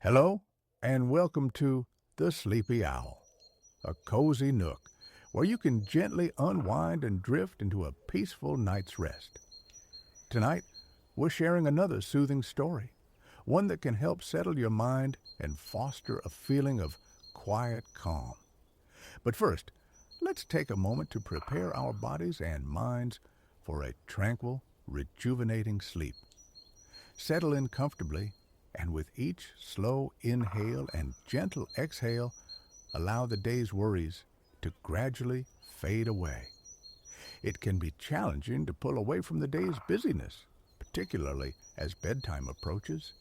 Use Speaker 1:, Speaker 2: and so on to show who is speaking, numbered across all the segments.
Speaker 1: Hello, and welcome to The Sleepy Owl, a cozy nook where you can gently unwind and drift into a peaceful night's rest. Tonight, we're sharing another soothing story, one that can help settle your mind and foster a feeling of quiet calm. But first, let's take a moment to prepare our bodies and minds for a tranquil, rejuvenating sleep. Settle in comfortably, and with each slow inhale and gentle exhale, allow the day's worries to gradually fade away. It can be challenging to pull away from the day's busyness, particularly as bedtime approaches.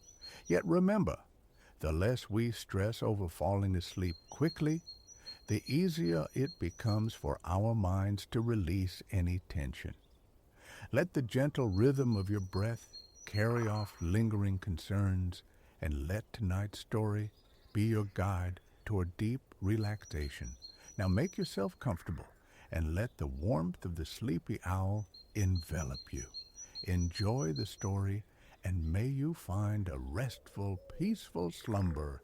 Speaker 1: Yet remember, the less we stress over falling asleep quickly, the easier it becomes for our minds to release any tension. Let the gentle rhythm of your breath carry off lingering concerns, and let tonight's story be your guide toward deep relaxation. Now make yourself comfortable and let the warmth of the sleepy owl envelop you. Enjoy the story, and may you find a restful, peaceful slumber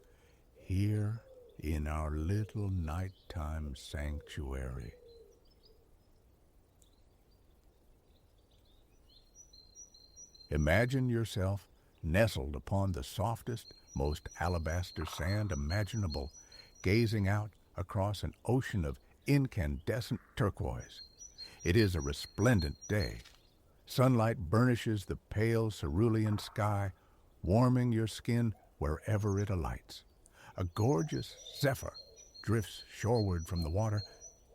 Speaker 1: here in our little nighttime sanctuary. Imagine yourself nestled upon the softest, most alabaster sand imaginable, gazing out across an ocean of incandescent turquoise. It is a resplendent day. Sunlight burnishes the pale cerulean sky, warming your skin wherever it alights. A gorgeous zephyr drifts shoreward from the water,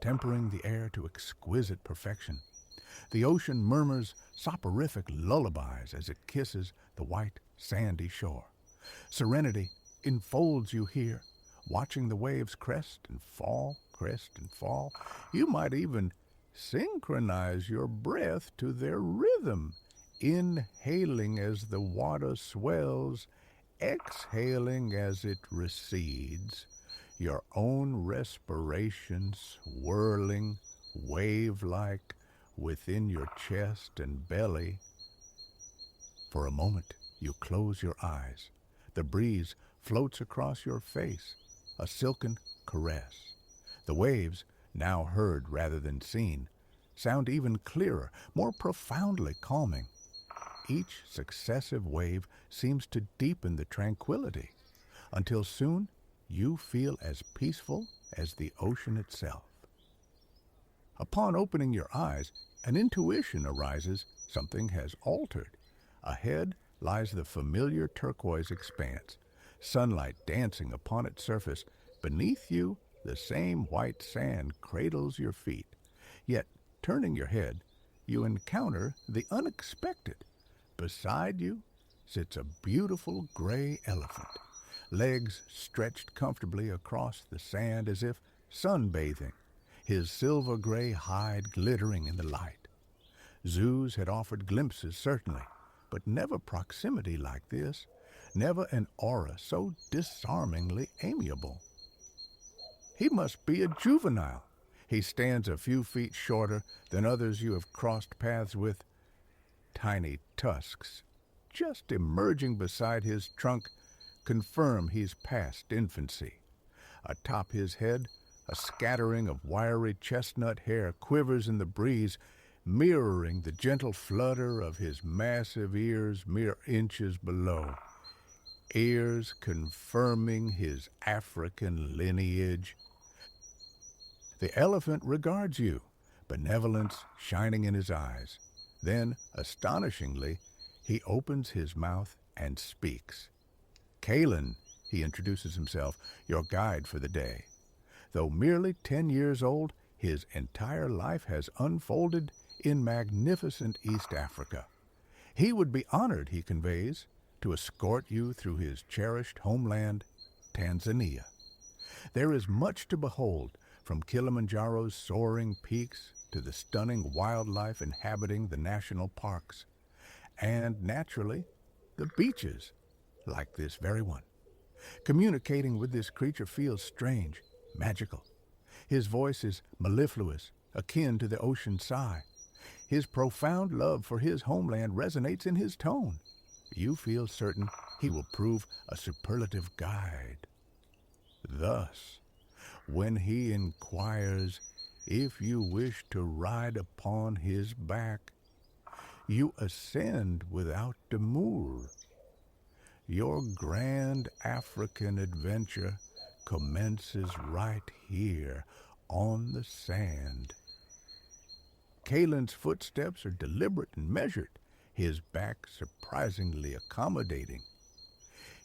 Speaker 1: tempering the air to exquisite perfection. The ocean murmurs soporific lullabies as it kisses the white, sandy shore. Serenity enfolds you here, watching the waves crest and fall, crest and fall. You might even synchronize your breath to their rhythm, inhaling as the water swells, exhaling as it recedes, your own respiration swirling, wave-like, within your chest and belly. For a moment, you close your eyes. The breeze floats across your face, a silken caress. The waves, now heard rather than seen, sound even clearer, more profoundly calming. Each successive wave seems to deepen the tranquility, until soon you feel as peaceful as the ocean itself. Upon opening your eyes, an intuition arises something has altered. Ahead lies the familiar turquoise expanse, sunlight dancing upon its surface. Beneath you, the same white sand cradles your feet. Yet, turning your head, you encounter the unexpected. Beside you sits a beautiful gray elephant, legs stretched comfortably across the sand as if sunbathing, his silver-gray hide glittering in the light. Zoos had offered glimpses, certainly, but never proximity like this, never an aura so disarmingly amiable. He must be a juvenile. He stands a few feet shorter than others you have crossed paths with. Tiny tusks, just emerging beside his trunk, confirm he's past infancy. Atop his head, a scattering of wiry chestnut hair quivers in the breeze, mirroring the gentle flutter of his massive ears mere inches below. Ears confirming his African lineage. The elephant regards you, benevolence shining in his eyes. Then, astonishingly, he opens his mouth and speaks. Kalen, he introduces himself, your guide for the day. Though merely 10 years old, his entire life has unfolded in magnificent East Africa. He would be honored, he conveys, to escort you through his cherished homeland, Tanzania. There is much to behold, from Kilimanjaro's soaring peaks to the stunning wildlife inhabiting the national parks, and, naturally, the beaches, like this very one. Communicating with this creature feels strange, magical. His voice is mellifluous, akin to the ocean sigh. His profound love for his homeland resonates in his tone. You feel certain he will prove a superlative guide. Thus, when he inquires if you wish to ride upon his back, you ascend without demur. Your grand African adventure commences right here on the sand. Kalen's footsteps are deliberate and measured, his back surprisingly accommodating.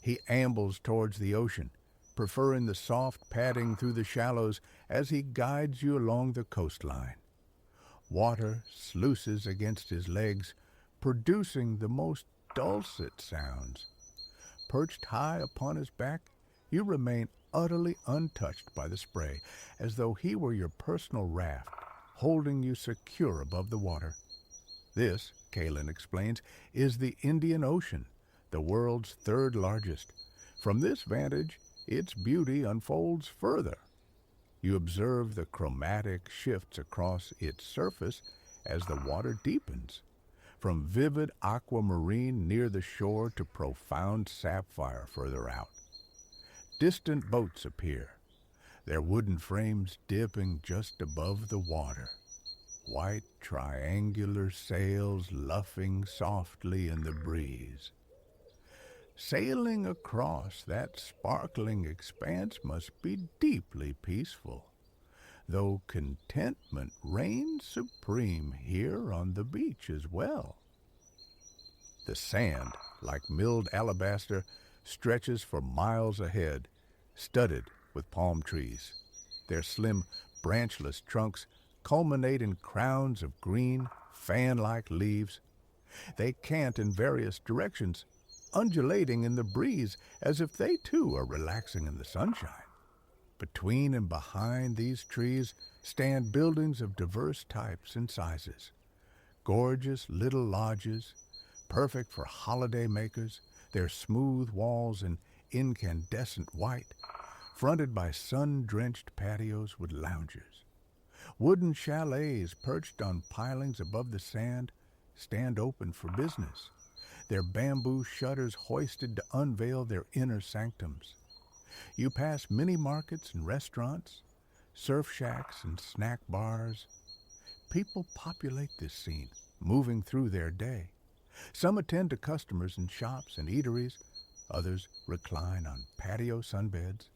Speaker 1: He ambles towards the ocean, preferring the soft padding through the shallows as he guides you along the coastline. Water sluices against his legs, producing the most dulcet sounds. Perched high upon his back, you remain utterly untouched by the spray, as though he were your personal raft, holding you secure above the water. This, Kalen explains, is the Indian Ocean, the world's third largest. From this vantage, its beauty unfolds further. You observe the chromatic shifts across its surface as the water deepens, from vivid aquamarine near the shore to profound sapphire further out. Distant boats appear, their wooden frames dipping just above the water, white triangular sails luffing softly in the breeze. Sailing across that sparkling expanse must be deeply peaceful, though contentment reigns supreme here on the beach as well. The sand, like milled alabaster, stretches for miles ahead, studded with palm trees. Their slim, branchless trunks culminate in crowns of green, fan-like leaves. They cant in various directions, undulating in the breeze as if they too are relaxing in the sunshine. Between and behind these trees stand buildings of diverse types and sizes. Gorgeous little lodges, perfect for holiday makers, their smooth walls in incandescent white, fronted by sun-drenched patios with loungers. Wooden chalets perched on pilings above the sand stand open for business, their bamboo shutters hoisted to unveil their inner sanctums. You pass mini markets and restaurants, surf shacks and snack bars. People populate this scene, moving through their day. Some attend to customers in shops and eateries, others recline on patio sunbeds.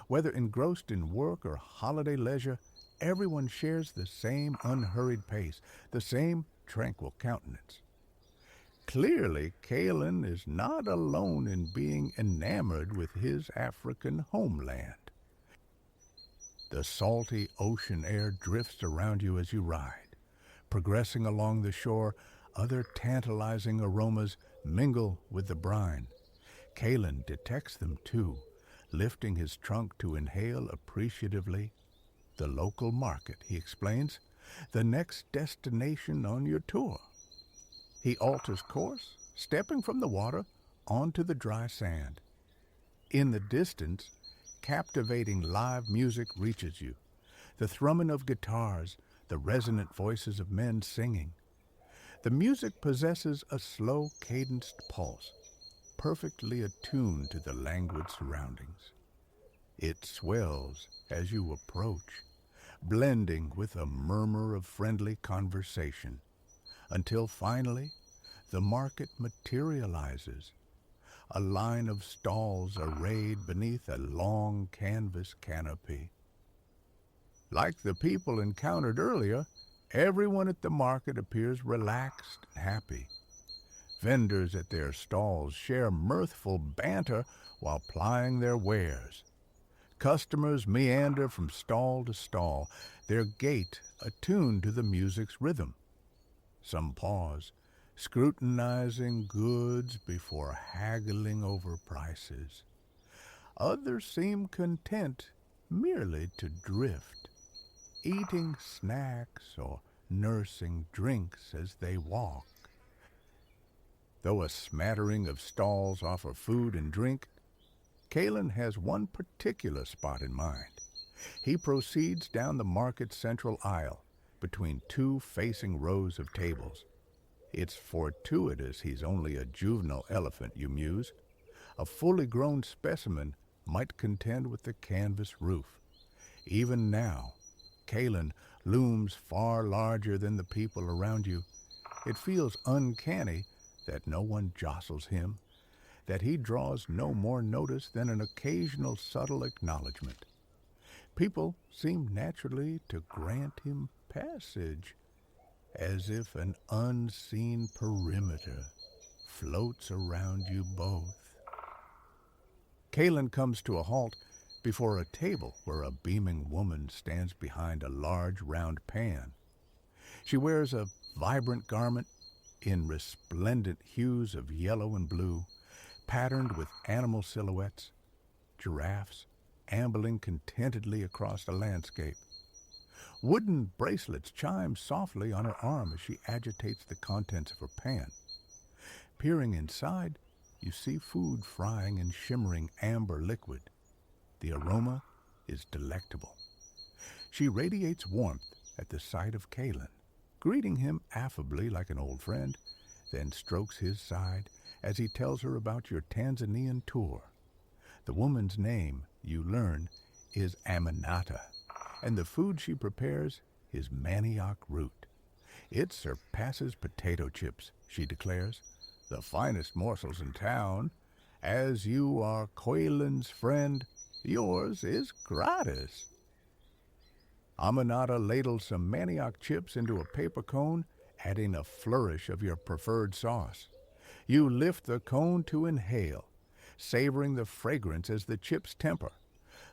Speaker 1: Whether engrossed in work or holiday leisure, everyone shares the same unhurried pace, the same tranquil countenance. Clearly, Kalen is not alone in being enamored with his African homeland. The salty ocean air drifts around you as you ride. Progressing along the shore, other tantalizing aromas mingle with the brine. Kalen detects them too, lifting his trunk to inhale appreciatively. The local market, he explains, the next destination on your tour. He alters course, stepping from the water onto the dry sand. In the distance, captivating live music reaches you, the thrumming of guitars, the resonant voices of men singing. The music possesses a slow, cadenced pulse, perfectly attuned to the languid surroundings. It swells as you approach, blending with a murmur of friendly conversation, until finally the market materializes, a line of stalls arrayed beneath a long canvas canopy. Like the people encountered earlier, everyone at the market appears relaxed and happy. Vendors at their stalls share mirthful banter while plying their wares. Customers meander from stall to stall, their gait attuned to the music's rhythm. Some pause, scrutinizing goods before haggling over prices. Others seem content merely to drift, eating snacks or nursing drinks as they walk. Though a smattering of stalls offer food and drink, Kalen has one particular spot in mind. He proceeds down the market's central aisle, between two facing rows of tables. It's fortuitous he's only a juvenile elephant, you muse. A fully grown specimen might contend with the canvas roof. Even now, Callan looms far larger than the people around you. It feels uncanny that no one jostles him, that he draws no more notice than an occasional subtle acknowledgement. People seem naturally to grant him passage, as if an unseen perimeter floats around you both. Callan comes to a halt before a table where a beaming woman stands behind a large round pan. She wears a vibrant garment in resplendent hues of yellow and blue, patterned with animal silhouettes, giraffes ambling contentedly across the landscape. Wooden bracelets chime softly on her arm as she agitates the contents of her pan. Peering inside, you see food frying in shimmering amber liquid. The aroma is delectable. She radiates warmth at the sight of Callan, greeting him affably like an old friend, then strokes his side as he tells her about your Tanzanian tour. The woman's name, you learn, is Aminata, and the food she prepares is manioc root. It surpasses potato chips, she declares, the finest morsels in town. As you are Callan's friend, yours is gratis. Aminata ladles some manioc chips into a paper cone, adding a flourish of your preferred sauce. You lift the cone to inhale, savoring the fragrance as the chips temper.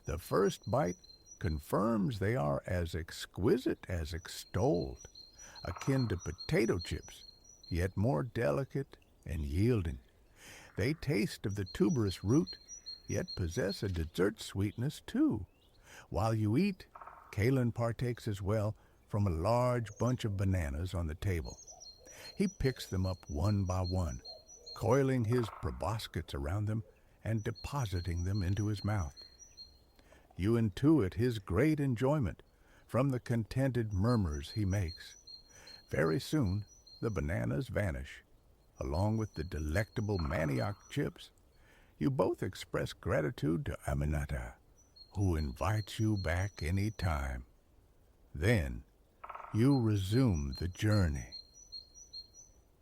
Speaker 1: The first bite confirms they are as exquisite as extolled, akin to potato chips, yet more delicate and yielding. They taste of the tuberous root, yet possess a dessert sweetness too. While you eat, Callan partakes as well from a large bunch of bananas on the table. He picks them up one by one, coiling his proboscides around them and depositing them into his mouth. You intuit his great enjoyment from the contented murmurs he makes. Very soon, the bananas vanish, along with the delectable manioc chips. You both express gratitude to Aminata, who invites you back any time. Then, you resume the journey.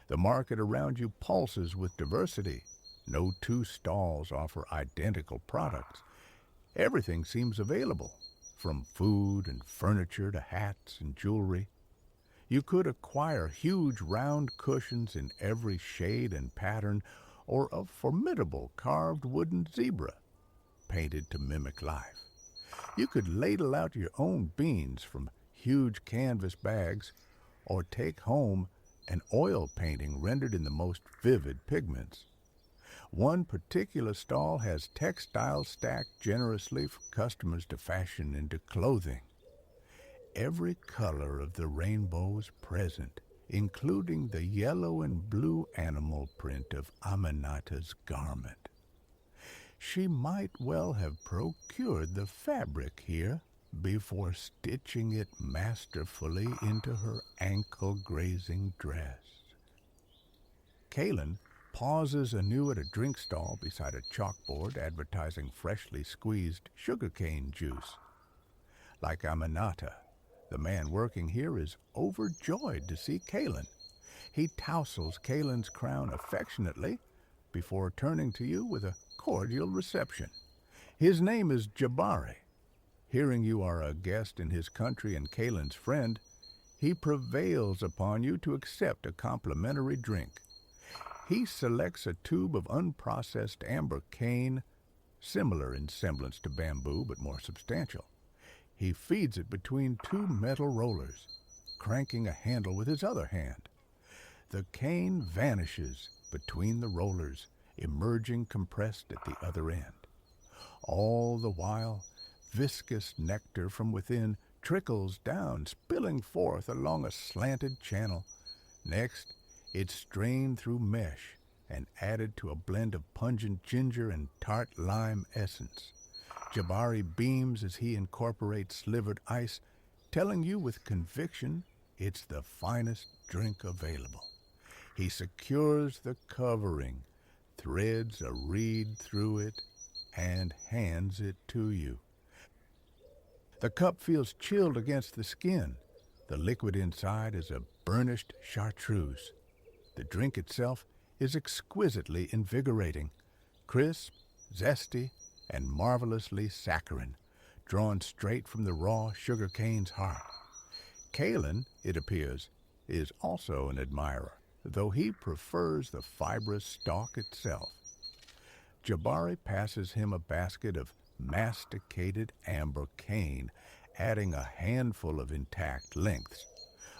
Speaker 1: The market around you pulses with diversity. No two stalls offer identical products. Everything seems available, from food and furniture to hats and jewelry. You could acquire huge round cushions in every shade and pattern, or a formidable carved wooden zebra, painted to mimic life. You could ladle out your own beans from huge canvas bags, or take home an oil painting rendered in the most vivid pigments. One particular stall has textiles stacked generously for customers to fashion into clothing. Every color of the rainbow is present, including the yellow and blue animal print of Aminata's garment. She might well have procured the fabric here before stitching it masterfully into her ankle-grazing dress. Callan pauses anew at a drink stall beside a chalkboard advertising freshly squeezed sugarcane juice. Like Aminata, the man working here is overjoyed to see Callan. He tousles Callan's crown affectionately before turning to you with a cordial reception. His name is Jabari. Hearing you are a guest in his country and Callan's friend, he prevails upon you to accept a complimentary drink. He selects a tube of unprocessed amber cane, similar in semblance to bamboo but more substantial. He feeds it between two metal rollers, cranking a handle with his other hand. The cane vanishes between the rollers, emerging compressed at the other end. All the while, viscous nectar from within trickles down, spilling forth along a slanted channel. Next, it's strained through mesh and added to a blend of pungent ginger and tart lime essence. Jabari beams as he incorporates slivered ice, telling you with conviction it's the finest drink available. He secures the covering, threads a reed through it, and hands it to you. The cup feels chilled against the skin. The liquid inside is a burnished chartreuse. The drink itself is exquisitely invigorating, crisp, zesty, and marvelously saccharine, drawn straight from the raw sugar cane's heart. Callan, it appears, is also an admirer, though he prefers the fibrous stalk itself. Jabari passes him a basket of masticated amber cane, adding a handful of intact lengths.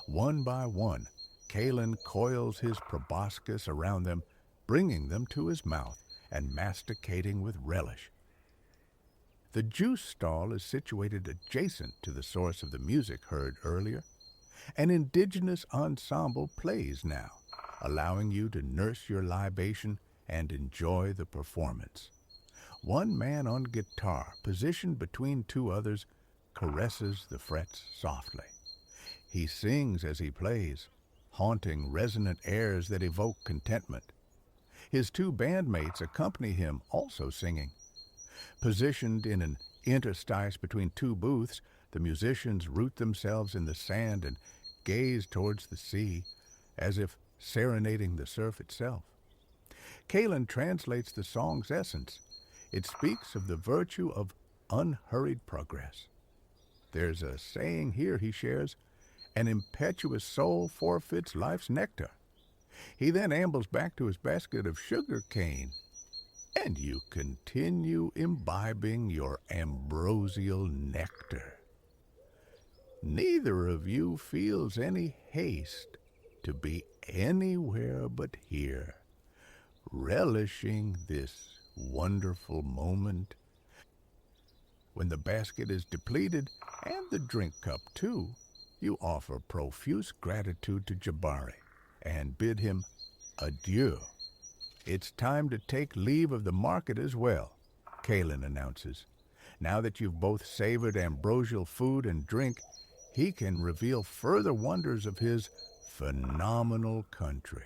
Speaker 1: One by one, Callan coils his proboscis around them, bringing them to his mouth and masticating with relish. The juice stall is situated adjacent to the source of the music heard earlier. An indigenous ensemble plays now, allowing you to nurse your libation and enjoy the performance. One man on guitar, positioned between two others, caresses the frets softly. He sings as he plays, haunting resonant airs that evoke contentment. His two bandmates accompany him, also singing. Positioned in an interstice between two booths, the musicians root themselves in the sand and gaze towards the sea, as if serenading the surf itself. Callan translates the song's essence. It speaks of the virtue of unhurried progress. There's a saying here he shares, an impetuous soul forfeits life's nectar. He then ambles back to his basket of sugar cane, and you continue imbibing your ambrosial nectar. Neither of you feels any haste to be anywhere but here, relishing this wonderful moment. When the basket is depleted, and the drink cup too, you offer profuse gratitude to Jabari and bid him adieu. It's time to take leave of the market as well, Callan announces. Now that you've both savored ambrosial food and drink, he can reveal further wonders of his phenomenal country.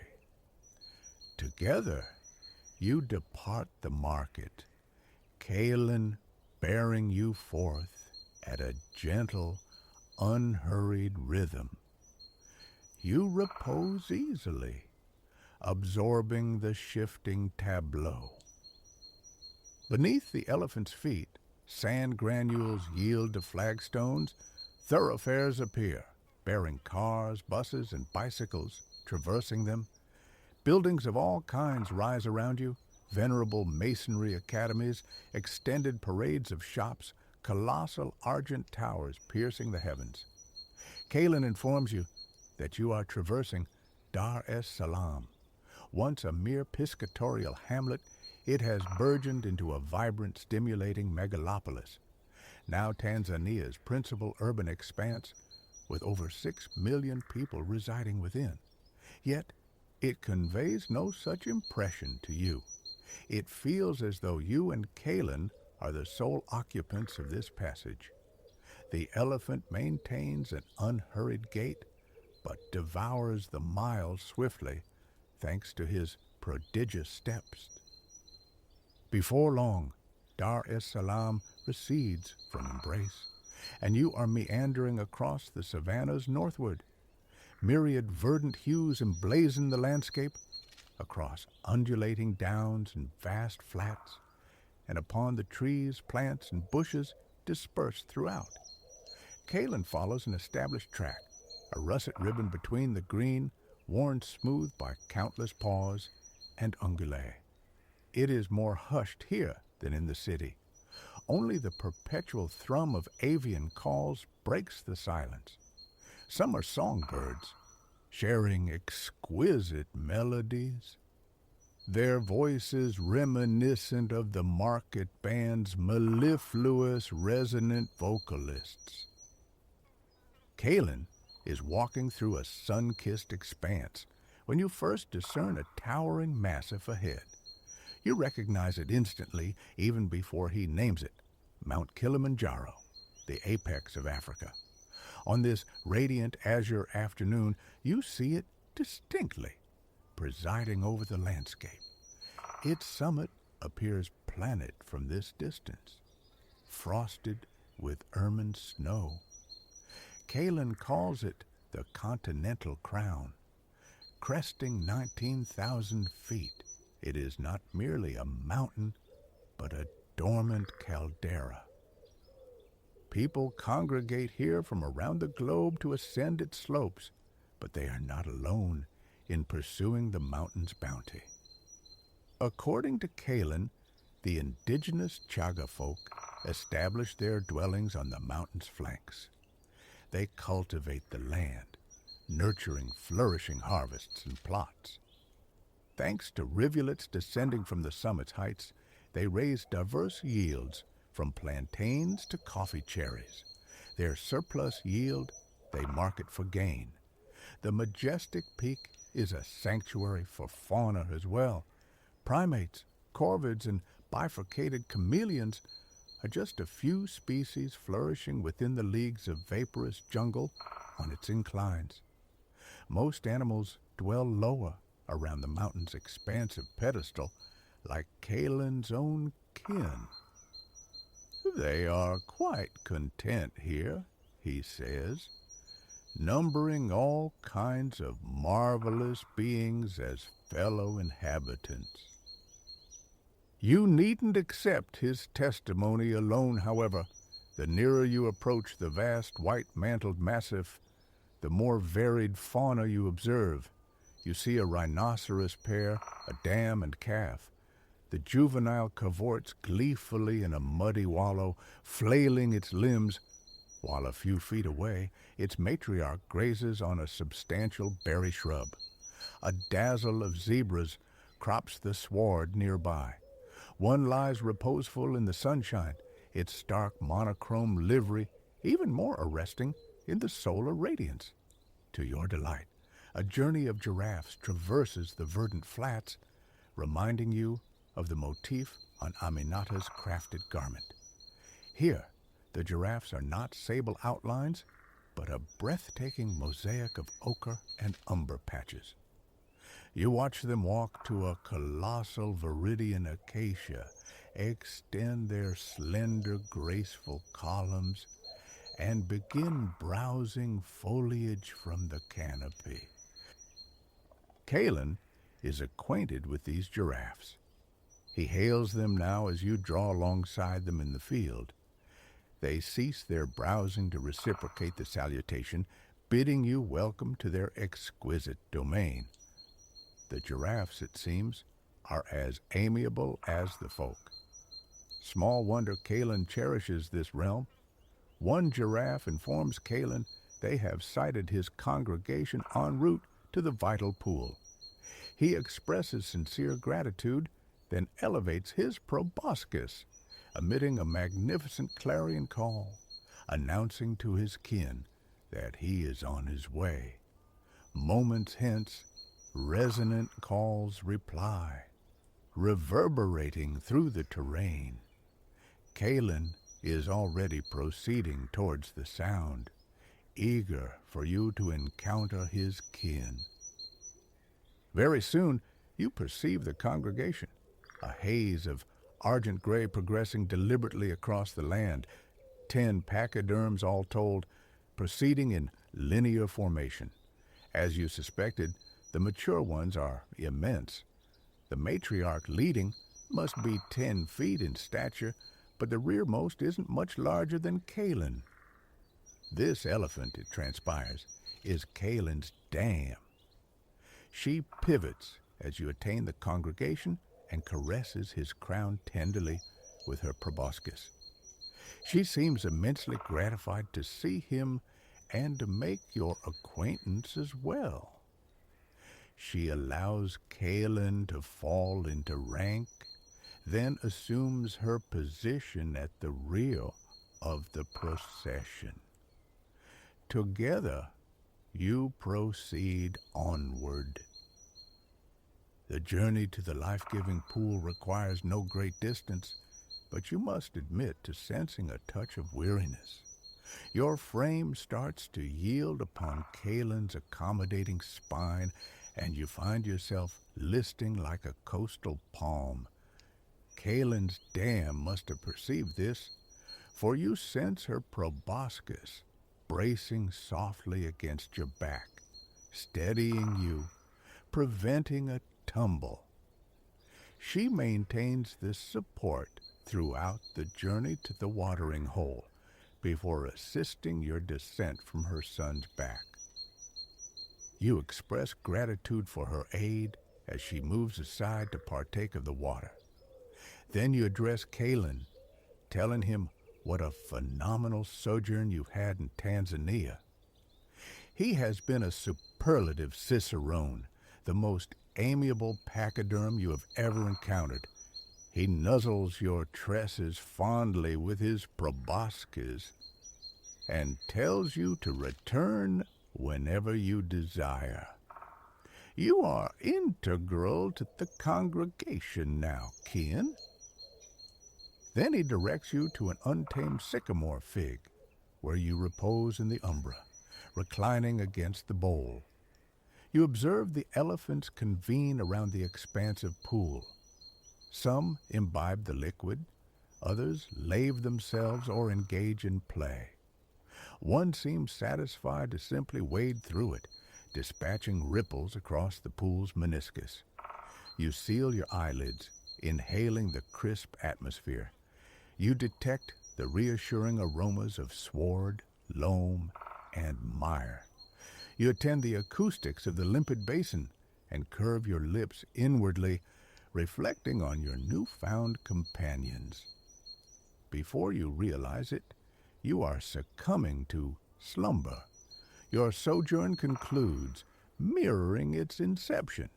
Speaker 1: Together, you depart the market, Callan bearing you forth at a gentle, unhurried rhythm. You repose easily, absorbing the shifting tableau. Beneath the elephant's feet, sand granules yield to flagstones. Thoroughfares appear, bearing cars, buses, and bicycles, traversing them. Buildings of all kinds rise around you, venerable masonry academies, extended parades of shops, colossal argent towers piercing the heavens. Callan informs you that you are traversing Dar es Salaam. Once a mere piscatorial hamlet, it has burgeoned into a vibrant, stimulating megalopolis, now Tanzania's principal urban expanse, with over 6 million people residing within. Yet, it conveys no such impression to you. It feels as though you and Callan are the sole occupants of this passage. The elephant maintains an unhurried gait, but devours the miles swiftly, thanks to his prodigious steps. Before long, Dar es Salaam recedes from embrace, and you are meandering across the savannas northward. Myriad verdant hues emblazon the landscape, across undulating downs and vast flats, and upon the trees, plants, and bushes dispersed throughout. Callan follows an established track, a russet ribbon between the green, worn smooth by countless paws and ungulae. It is more hushed here than in the city. Only the perpetual thrum of avian calls breaks the silence. Some are songbirds, sharing exquisite melodies, their voices reminiscent of the market band's mellifluous resonant vocalists. Callan is walking through a sun-kissed expanse when you first discern a towering massif ahead. You recognize it instantly, even before he names it, Mount Kilimanjaro, the apex of Africa. On this radiant azure afternoon, you see it distinctly, presiding over the landscape. Its summit appears planet from this distance, frosted with ermine snow. Callan calls it the Continental Crown. Cresting 19,000 feet, it is not merely a mountain, but a dormant caldera. People congregate here from around the globe to ascend its slopes, but they are not alone in pursuing the mountain's bounty. According to Callan, the indigenous Chaga folk established their dwellings on the mountain's flanks. They cultivate the land, nurturing flourishing harvests and plots. Thanks to rivulets descending from the summit's heights, they raise diverse yields from plantains to coffee cherries. Their surplus yield they market for gain. The majestic peak is a sanctuary for fauna as well. Primates, corvids, and bifurcated chameleons are just a few species flourishing within the leagues of vaporous jungle on its inclines. Most animals dwell lower around the mountain's expansive pedestal, like Callan's own kin. They are quite content here, he says, numbering all kinds of marvelous beings as fellow inhabitants. You needn't accept his testimony alone, however. The nearer you approach the vast white-mantled massif, the more varied fauna you observe. You see a rhinoceros pair, a dam and calf. The juvenile cavorts gleefully in a muddy wallow, flailing its limbs, while a few feet away, its matriarch grazes on a substantial berry shrub. A dazzle of zebras crops the sward nearby. One lies reposeful in the sunshine, its stark monochrome livery even more arresting in the solar radiance. To your delight, a journey of giraffes traverses the verdant flats, reminding you of the motif on Aminata's crafted garment. Here, the giraffes are not sable outlines, but a breathtaking mosaic of ochre and umber patches. You watch them walk to a colossal viridian acacia, extend their slender, graceful columns, and begin browsing foliage from the canopy. Callan is acquainted with these giraffes. He hails them now as you draw alongside them in the field. They cease their browsing to reciprocate the salutation, bidding you welcome to their exquisite domain. The giraffes, it seems, are as amiable as the folk. Small wonder Callan cherishes this realm. One giraffe informs Callan they have sighted his congregation en route to the vital pool. He expresses sincere gratitude, then elevates his proboscis, emitting a magnificent clarion call, announcing to his kin that he is on his way. Moments hence, resonant calls reply, reverberating through the terrain. Callan is already proceeding towards the sound, eager for you to encounter his kin. Very soon, you perceive the congregation, a haze of argent gray progressing deliberately across the land, 10 pachyderms all told, proceeding in linear formation. As you suspected, the mature ones are immense. The matriarch leading must be 10 feet in stature, but the rearmost isn't much larger than Callan. This elephant, it transpires, is Callan's dam. She pivots as you attain the congregation and caresses his crown tenderly with her proboscis. She seems immensely gratified to see him and to make your acquaintance as well. She allows Callan to fall into rank, then assumes her position at the rear of the procession. Together, you proceed onward. The journey to the life-giving pool requires no great distance, but you must admit to sensing a touch of weariness. Your frame starts to yield upon Callan's accommodating spine and you find yourself listing like a coastal palm. Kalen's dam must have perceived this, for you sense her proboscis bracing softly against your back, steadying you, preventing a tumble. She maintains this support throughout the journey to the watering hole before assisting your descent from her son's back. You express gratitude for her aid as she moves aside to partake of the water. Then you address Kalen, telling him what a phenomenal sojourn you've had in Tanzania. He has been a superlative cicerone, the most amiable pachyderm you have ever encountered. He nuzzles your tresses fondly with his proboscis and tells you to return whenever you desire. You are integral to the congregation now, kin. Then he directs you to an untamed sycamore fig, where you repose in the umbra, reclining against the bowl. You observe the elephants convene around the expansive pool. Some imbibe the liquid, others lave themselves or engage in play. One seems satisfied to simply wade through it, dispatching ripples across the pool's meniscus. You seal your eyelids, inhaling the crisp atmosphere. You detect the reassuring aromas of sward, loam, and mire. You attend the acoustics of the limpid basin and curve your lips inwardly, reflecting on your newfound companions. Before you realize it, you are succumbing to slumber. Your sojourn concludes, mirroring its inception,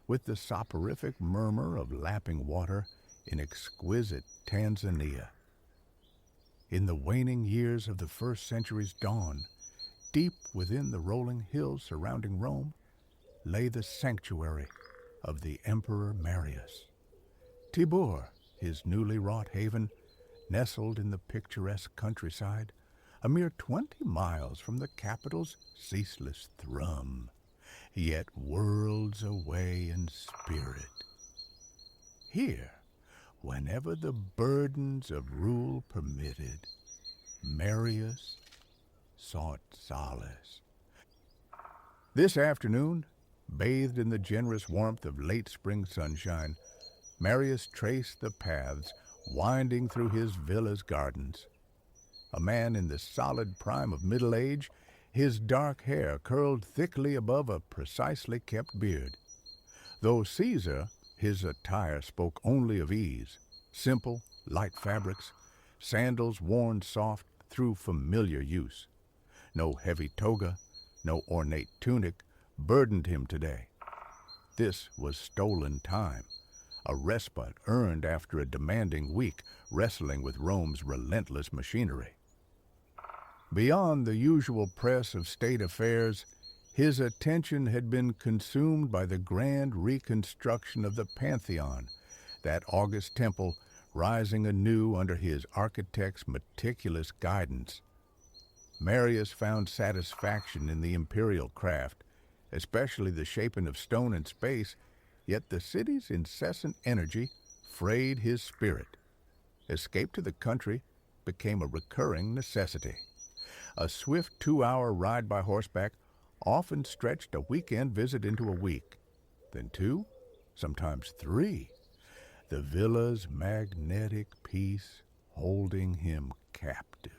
Speaker 1: with the soporific murmur of lapping water in exquisite Tanzania. In the waning years of the first century's dawn, deep within the rolling hills surrounding Rome, lay the sanctuary of the Emperor Marius. Tibur, his newly wrought haven, nestled in the picturesque countryside, a mere 20 miles from the capital's ceaseless thrum, yet worlds away in spirit. Here, whenever the burdens of rule permitted, Marius sought solace. This afternoon, bathed in the generous warmth of late spring sunshine, Marius traced the paths winding through his villa's gardens. A man in the solid prime of middle age, his dark hair curled thickly above a precisely kept beard. Though Caesar, his attire spoke only of ease, simple, light fabrics, sandals worn soft through familiar use. No heavy toga, no ornate tunic burdened him today. This was stolen time, a respite earned after a demanding week wrestling with Rome's relentless machinery. Beyond the usual press of state affairs, his attention had been consumed by the grand reconstruction of the Pantheon, that august temple rising anew under his architect's meticulous guidance. Marius found satisfaction in the imperial craft, especially the shaping of stone and space, yet the city's incessant energy frayed his spirit. Escape to the country became a recurring necessity. A swift 2-hour ride by horseback often stretched a weekend visit into a week, then 2, sometimes 3. The villa's magnetic peace holding him captive.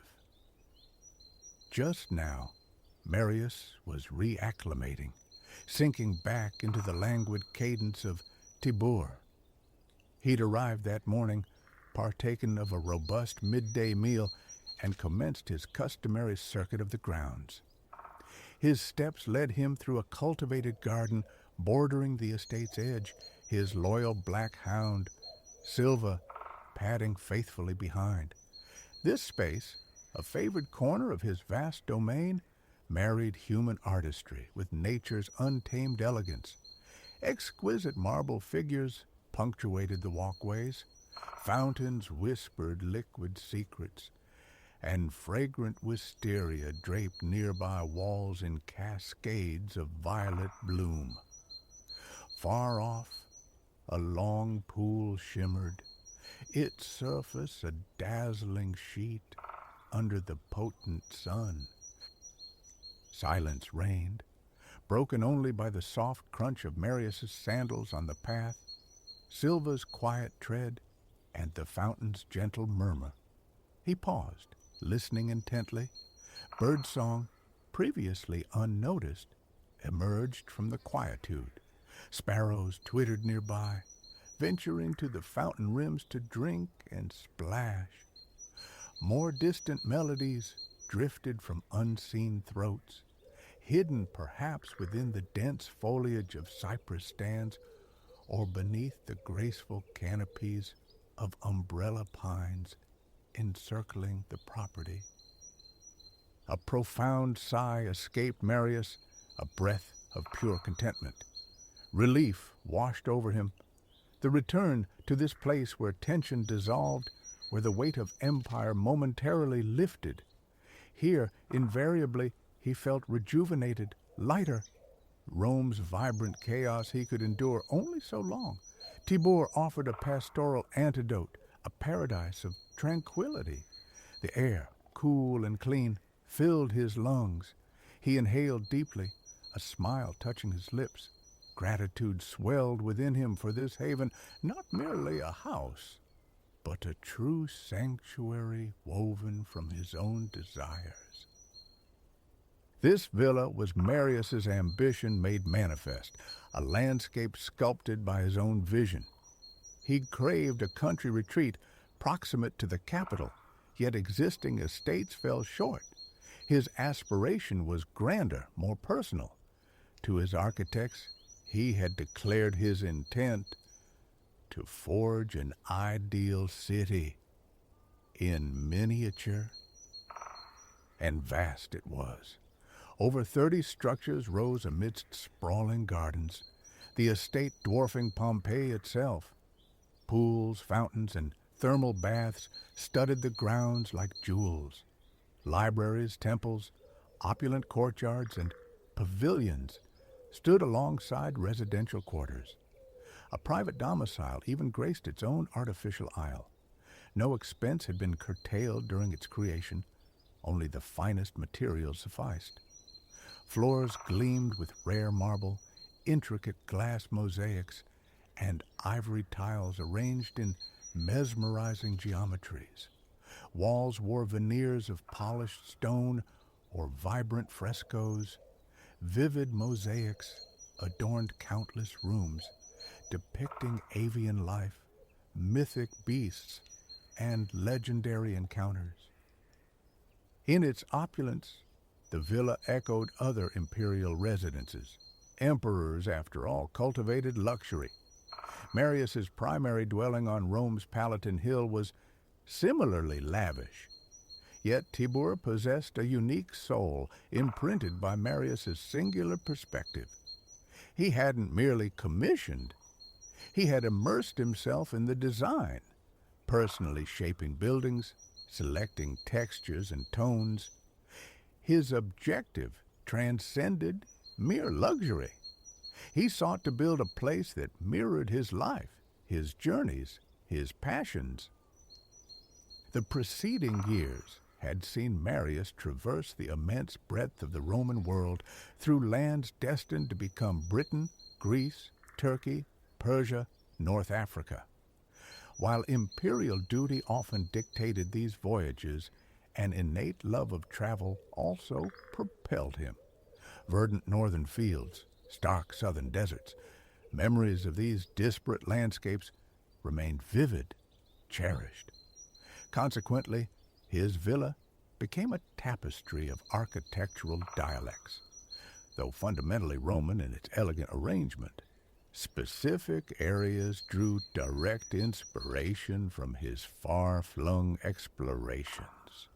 Speaker 1: Just now, Marius was reacclimating, sinking back into the languid cadence of Tibur. He'd arrived that morning, partaken of a robust midday meal, and commenced his customary circuit of the grounds. His steps led him through a cultivated garden bordering the estate's edge, his loyal black hound, Silva, padding faithfully behind. This space, a favored corner of his vast domain, married human artistry with nature's untamed elegance. Exquisite marble figures punctuated the walkways, fountains whispered liquid secrets, and fragrant wisteria draped nearby walls in cascades of violet bloom. Far off, a long pool shimmered, its surface a dazzling sheet under the potent sun. Silence reigned, broken only by the soft crunch of Marius's sandals on the path, Silva's quiet tread, and the fountain's gentle murmur. He paused, listening intently. Birdsong, previously unnoticed, emerged from the quietude. Sparrows twittered nearby, venturing to the fountain rims to drink and splash. More distant melodies drifted from unseen throats, hidden perhaps within the dense foliage of cypress stands or beneath the graceful canopies of umbrella pines encircling the property. A profound sigh escaped Marius, a breath of pure contentment. Relief washed over him. The return to this place where tension dissolved, where the weight of empire momentarily lifted. Here, invariably, he felt rejuvenated, lighter. Rome's vibrant chaos he could endure only so long. Tibur offered a pastoral antidote, a paradise of tranquility. The air, cool and clean, filled his lungs. He inhaled deeply, a smile touching his lips. Gratitude swelled within him for this haven, not merely a house, but a true sanctuary woven from his own desires. This villa was Marius's ambition made manifest, a landscape sculpted by his own vision. He craved a country retreat proximate to the capital, yet existing estates fell short. His aspiration was grander, more personal. To his architects, he had declared his intent to forge an ideal city in miniature, and vast it was. Over 30 structures rose amidst sprawling gardens, the estate dwarfing Pompeii itself. Pools, fountains, and thermal baths studded the grounds like jewels. Libraries, temples, opulent courtyards, and pavilions stood alongside residential quarters. A private domicile even graced its own artificial isle. No expense had been curtailed during its creation, only the finest materials sufficed. Floors gleamed with rare marble, intricate glass mosaics, and ivory tiles arranged in mesmerizing geometries. Walls wore veneers of polished stone or vibrant frescoes. Vivid mosaics adorned countless rooms, depicting avian life, mythic beasts, and legendary encounters. In its opulence, the villa echoed other imperial residences. Emperors, after all, cultivated luxury. Marius's primary dwelling on Rome's Palatine Hill was similarly lavish. Yet Tibur possessed a unique soul, imprinted by Marius's singular perspective. He hadn't merely commissioned, he had immersed himself in the design, personally shaping buildings, selecting textures and tones. His objective transcended mere luxury. He sought to build a place that mirrored his life, his journeys, his passions. The preceding years had seen Marius traverse the immense breadth of the Roman world through lands destined to become Britain, Greece, Turkey, Persia, North Africa. While imperial duty often dictated these voyages, an innate love of travel also propelled him. Verdant northern fields, stark southern deserts, memories of these disparate landscapes remained vivid, cherished. Consequently, his villa became a tapestry of architectural dialects. Though fundamentally Roman in its elegant arrangement, specific areas drew direct inspiration from his far-flung explorations.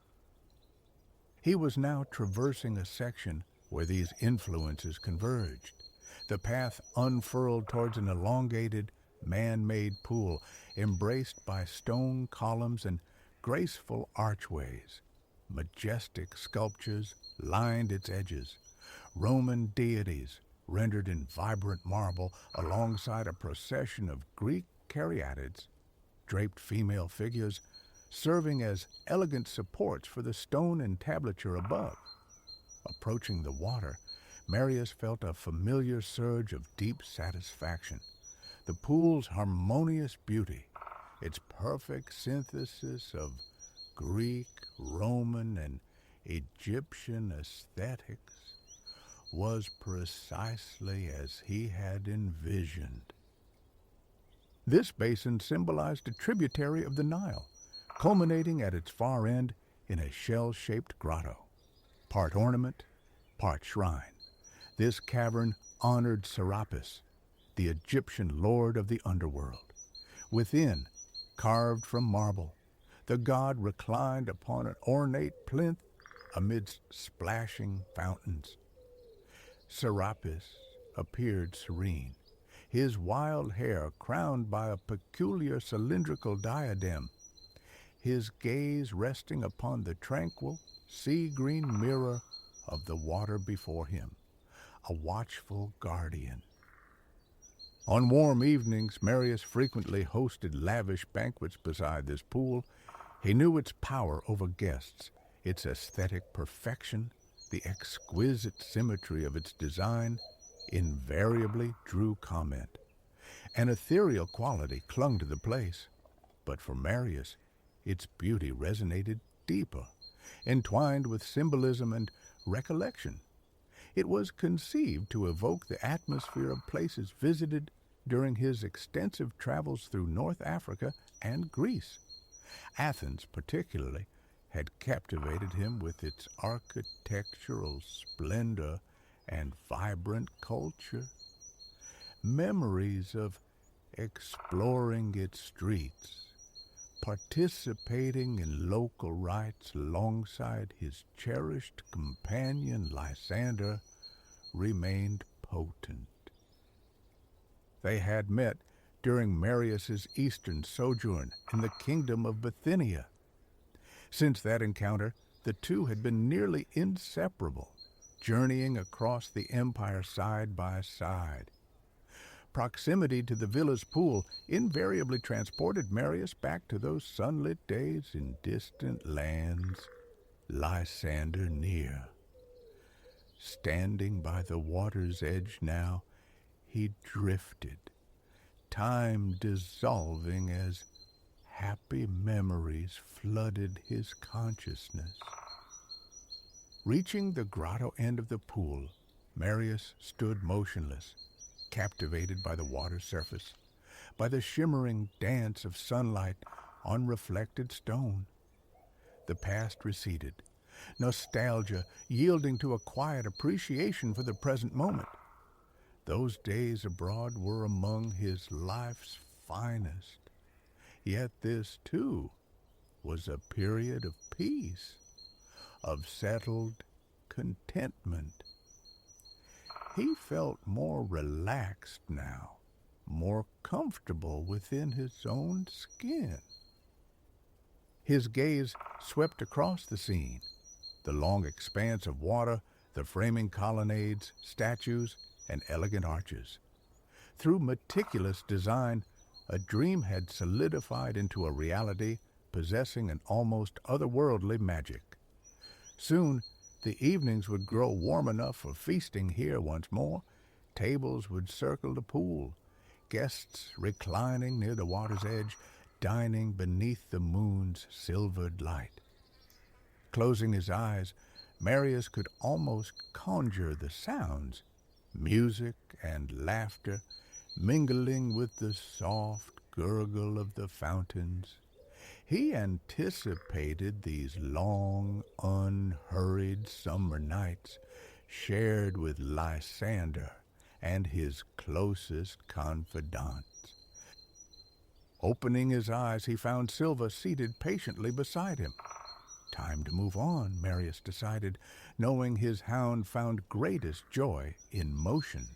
Speaker 1: He was now traversing a section where these influences converged. The path unfurled towards an elongated, man-made pool, embraced by stone columns and graceful archways. Majestic sculptures lined its edges. Roman deities, rendered in vibrant marble alongside a procession of Greek caryatids, draped female figures serving as elegant supports for the stone entablature above. Approaching the water, Marius felt a familiar surge of deep satisfaction. The pool's harmonious beauty, its perfect synthesis of Greek, Roman, and Egyptian aesthetics, was precisely as he had envisioned. This basin symbolized a tributary of the Nile, culminating at its far end in a shell-shaped grotto. Part ornament, part shrine, this cavern honored Serapis, the Egyptian lord of the underworld. Within, carved from marble, the god reclined upon an ornate plinth amidst splashing fountains. Serapis appeared serene, his wild hair crowned by a peculiar cylindrical diadem, his gaze resting upon the tranquil, sea-green mirror of the water before him, a watchful guardian. On warm evenings, Marius frequently hosted lavish banquets beside this pool. He knew its power over guests, its aesthetic perfection, the exquisite symmetry of its design invariably drew comment. An ethereal quality clung to the place, but for Marius, its beauty resonated deeper, entwined with symbolism and recollection. It was conceived to evoke the atmosphere of places visited during his extensive travels through North Africa and Greece. Athens, particularly, had captivated him with its architectural splendor and vibrant culture. Memories of exploring its streets, participating in local rites alongside his cherished companion Lysander remained potent. They had met during Marius's eastern sojourn in the kingdom of Bithynia. Since that encounter, the two had been nearly inseparable, journeying across the empire side by side. Proximity to the villa's pool invariably transported Marius back to those sunlit days in distant lands, Lysander near. Standing by the water's edge now, he drifted, time dissolving as happy memories flooded his consciousness. Reaching the grotto end of the pool, Marius stood motionless, captivated by the water's surface, by the shimmering dance of sunlight on reflected stone. The past receded, nostalgia yielding to a quiet appreciation for the present moment. Those days abroad were among his life's finest. Yet this, too, was a period of peace, of settled contentment. He felt more relaxed now, more comfortable within his own skin. His gaze swept across the scene, the long expanse of water, the framing colonnades, statues, and elegant arches. Through meticulous design, a dream had solidified into a reality possessing an almost otherworldly magic. Soon, the evenings would grow warm enough for feasting here once more. Tables would circle the pool, guests reclining near the water's edge, dining beneath the moon's silvered light. Closing his eyes, Marius could almost conjure the sounds, music and laughter, mingling with the soft gurgle of the fountains. He anticipated these long, unhurried summer nights shared with Lysander and his closest confidants. Opening his eyes, he found Silva seated patiently beside him. Time to move on, Marius decided, knowing his hound found greatest joy in motion.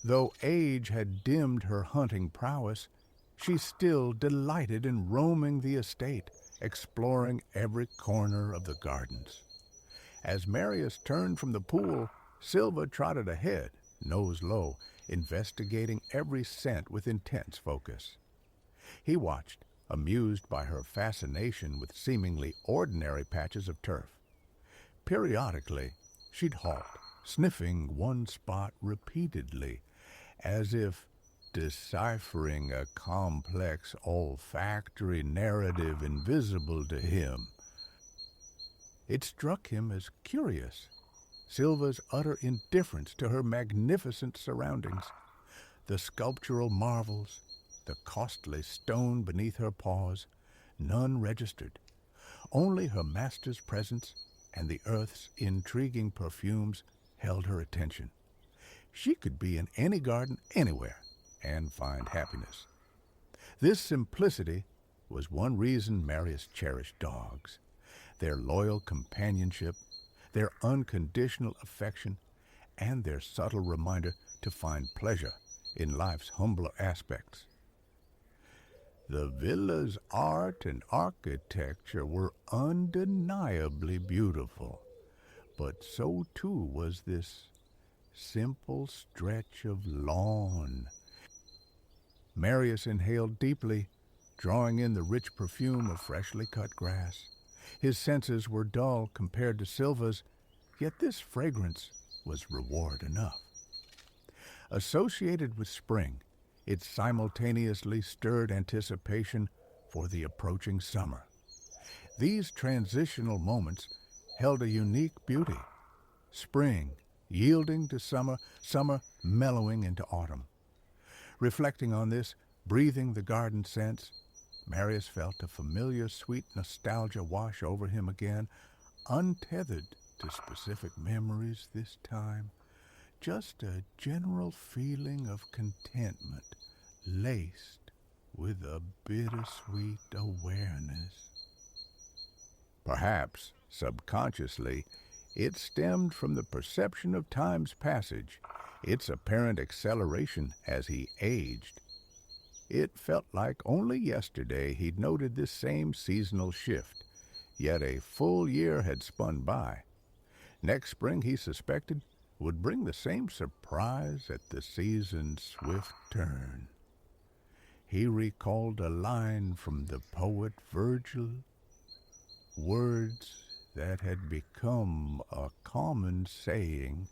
Speaker 1: Though age had dimmed her hunting prowess, she still delighted in roaming the estate, exploring every corner of the gardens. As Marius turned from the pool, Silva trotted ahead, nose low, investigating every scent with intense focus. He watched, amused by her fascination with seemingly ordinary patches of turf. Periodically, she'd halt, sniffing one spot repeatedly, as if deciphering a complex olfactory narrative invisible to him. It struck him as curious, Silva's utter indifference to her magnificent surroundings, the sculptural marvels, the costly stone beneath her paws, none registered. Only her master's presence and the earth's intriguing perfumes held her attention. She could be in any garden anywhere and find happiness. This simplicity was one reason Marius cherished dogs. Their loyal companionship, their unconditional affection, and their subtle reminder to find pleasure in life's humbler aspects. The villa's art and architecture were undeniably beautiful, but so too was this simple stretch of lawn. Marius inhaled deeply, drawing in the rich perfume of freshly cut grass. His senses were dull compared to Silva's, yet this fragrance was reward enough. Associated with spring, it simultaneously stirred anticipation for the approaching summer. These transitional moments held a unique beauty. Spring yielding to summer, summer mellowing into autumn. Reflecting on this, breathing the garden scents, Marius felt a familiar sweet nostalgia wash over him again, untethered to specific memories this time. Just a general feeling of contentment, laced with a bittersweet awareness. Perhaps, subconsciously, it stemmed from the perception of time's passage, its apparent acceleration as he aged. It felt like only yesterday he'd noted this same seasonal shift, yet a full year had spun by. Next spring, he suspected, would bring the same surprise at the season's swift turn. He recalled a line from the poet Virgil, words that had become a common saying.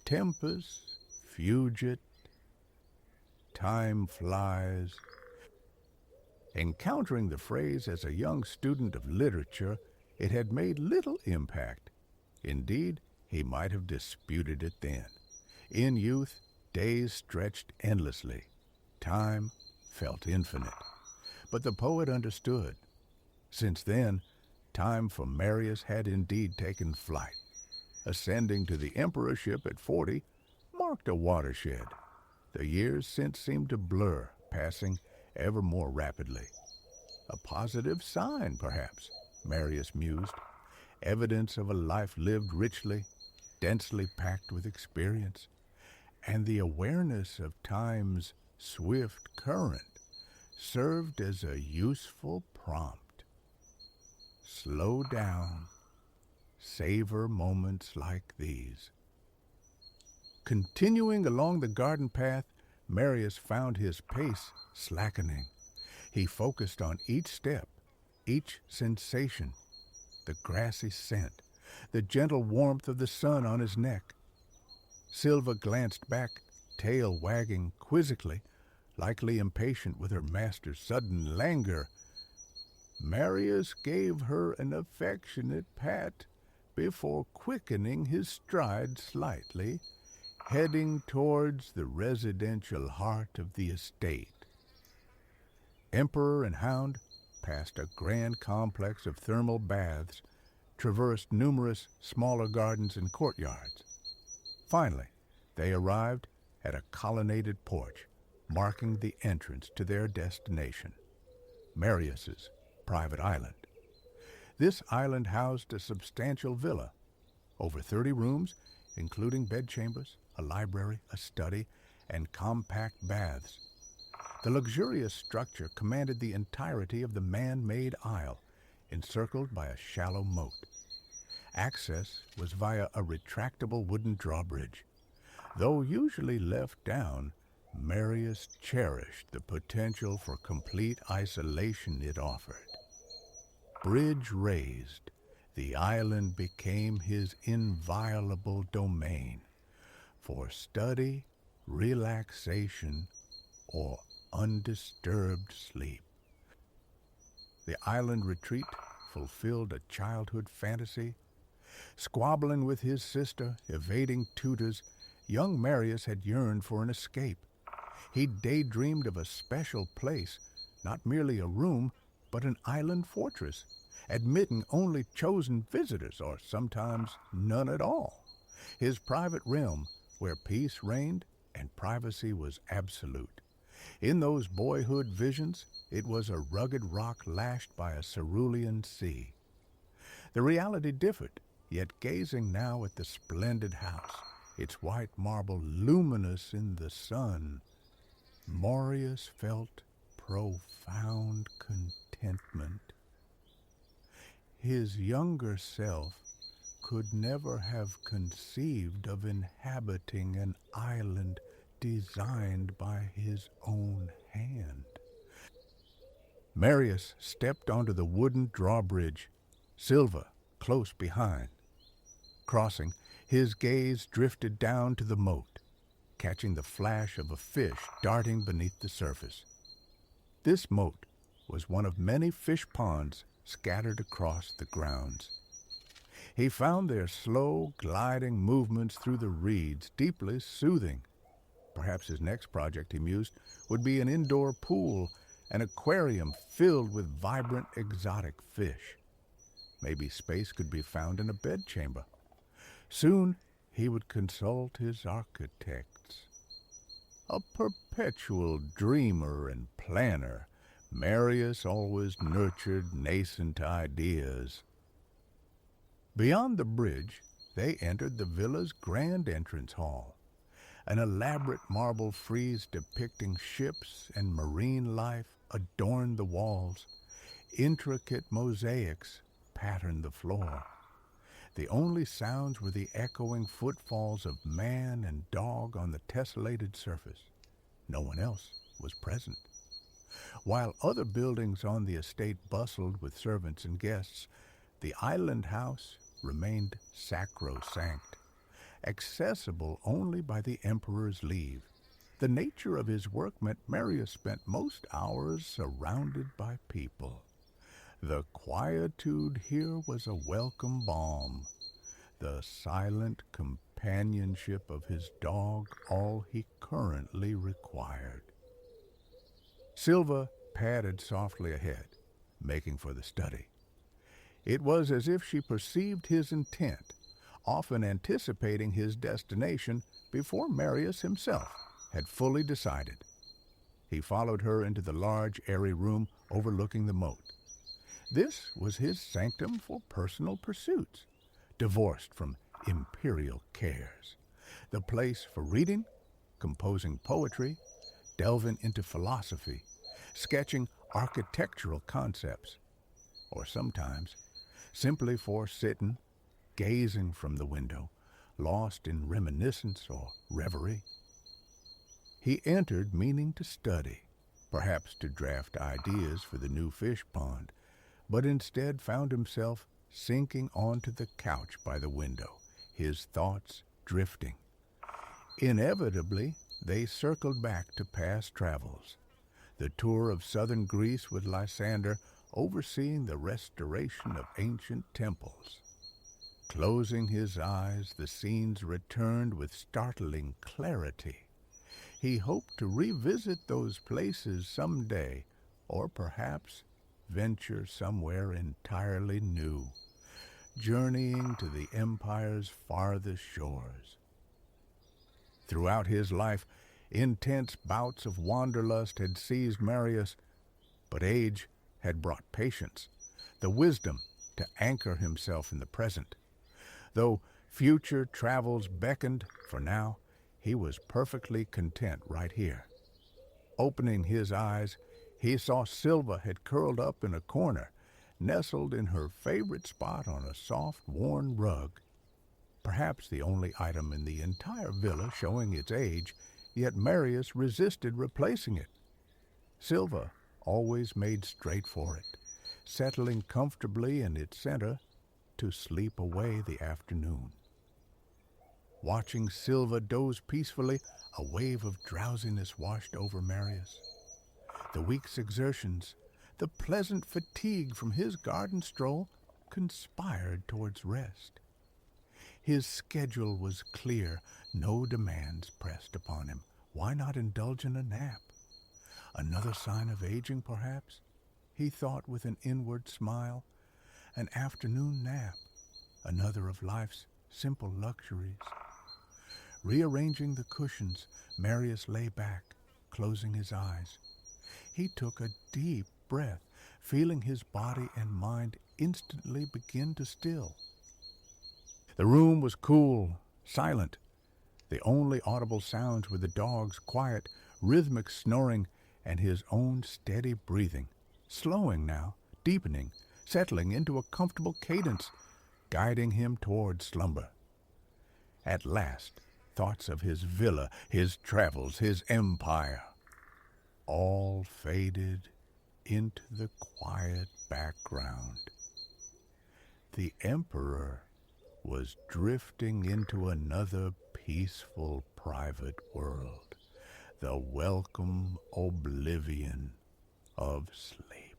Speaker 1: Tempus fugit, time flies. Encountering the phrase as a young student of literature, it had made little impact. Indeed, he might have disputed it then. In youth, days stretched endlessly. Time felt infinite. But the poet understood. Since then, time for Marius had indeed taken flight. Ascending to the emperorship at 40 marked a watershed. The years since seemed to blur, passing ever more rapidly. A positive sign, perhaps, Marius mused. Evidence of a life lived richly, densely packed with experience, and the awareness of time's swift current served as a useful prompt. Slow down, savor moments like these. Continuing along the garden path, Marius found his pace slackening. He focused on each step, each sensation, the grassy scent, the gentle warmth of the sun on his neck. Silva glanced back, tail wagging quizzically, likely impatient with her master's sudden languor. Marius gave her an affectionate pat before quickening his stride slightly, heading towards the residential heart of the estate. Emperor and hound passed a grand complex of thermal baths, traversed numerous smaller gardens and courtyards. Finally, they arrived at a colonnaded porch, marking the entrance to their destination, Marius's private island. This island housed a substantial villa, over 30 rooms, including bedchambers, a library, a study, and compact baths. The luxurious structure commanded the entirety of the man-made isle, encircled by a shallow moat. Access was via a retractable wooden drawbridge. Though usually left down, Marius cherished the potential for complete isolation it offered. Bridge raised, the island became his inviolable domain for study, relaxation, or undisturbed sleep. The island retreat fulfilled a childhood fantasy. Squabbling with his sister, evading tutors, young Marius had yearned for an escape. He daydreamed of a special place, not merely a room, but an island fortress, admitting only chosen visitors or sometimes none at all. His private realm where peace reigned and privacy was absolute. In those boyhood visions, it was a rugged rock lashed by a cerulean sea. The reality differed, yet gazing now at the splendid house, its white marble luminous in the sun, Marius felt profound contentment. His younger self could never have conceived of inhabiting an island designed by his own hand. Marius stepped onto the wooden drawbridge, Silva close behind. Crossing, his gaze drifted down to the moat, catching the flash of a fish darting beneath the surface. This moat was one of many fish ponds scattered across the grounds. He found their slow, gliding movements through the reeds deeply soothing. Perhaps his next project, he mused, would be an indoor pool, an aquarium filled with vibrant, exotic fish. Maybe space could be found in a bedchamber. Soon he would consult his architects. A perpetual dreamer and planner, Marius always nurtured nascent ideas. Beyond the bridge, they entered the villa's grand entrance hall. An elaborate marble frieze depicting ships and marine life adorned the walls. Intricate mosaics patterned the floor. The only sounds were the echoing footfalls of man and dog on the tessellated surface. No one else was present. While other buildings on the estate bustled with servants and guests, the island house remained sacrosanct, accessible only by the emperor's leave. The nature of his work meant Marius spent most hours surrounded by people. The quietude here was a welcome balm, the silent companionship of his dog all he currently required. Silva padded softly ahead, making for the study. It was as if she perceived his intent, often anticipating his destination before Marius himself had fully decided. He followed her into the large, airy room overlooking the moat. This was his sanctum for personal pursuits, divorced from imperial cares. The place for reading, composing poetry, delving into philosophy, sketching architectural concepts, or sometimes simply for sitting, gazing from the window, lost in reminiscence or reverie. He entered meaning to study, perhaps to draft ideas for the new fish pond, but instead found himself sinking onto the couch by the window, his thoughts drifting. Inevitably, they circled back to past travels, the tour of southern Greece with Lysander overseeing the restoration of ancient temples. Closing his eyes, the scenes returned with startling clarity. He hoped to revisit those places someday, or perhaps venture somewhere entirely new, journeying to the empire's farthest shores. Throughout his life, intense bouts of wanderlust had seized Marius, but age had brought patience, the wisdom to anchor himself in the present. Though future travels beckoned, for now, he was perfectly content right here. Opening his eyes, he saw Silva had curled up in a corner, nestled in her favorite spot on a soft, worn rug. perhaps the only item in the entire villa showing its age, yet Marius resisted replacing it. Silva always made straight for it, settling comfortably in its center to sleep away the afternoon. Watching Silva doze peacefully, a wave of drowsiness washed over Marius. The week's exertions, the pleasant fatigue from his garden stroll, conspired towards rest. His schedule was clear, no demands pressed upon him. Why not indulge in a nap? Another sign of aging, perhaps? He thought with an inward smile. An afternoon nap, another of life's simple luxuries. Rearranging the cushions, Marius lay back, closing his eyes. He took a deep breath, feeling his body and mind instantly begin to still. The room was cool, silent. The only audible sounds were the dog's quiet, rhythmic snoring and his own steady breathing, slowing now, deepening, settling into a comfortable cadence, guiding him toward slumber. At last, thoughts of his villa, his travels, his empire, all faded into the quiet background. The emperor was drifting into another peaceful private world, the welcome oblivion of sleep.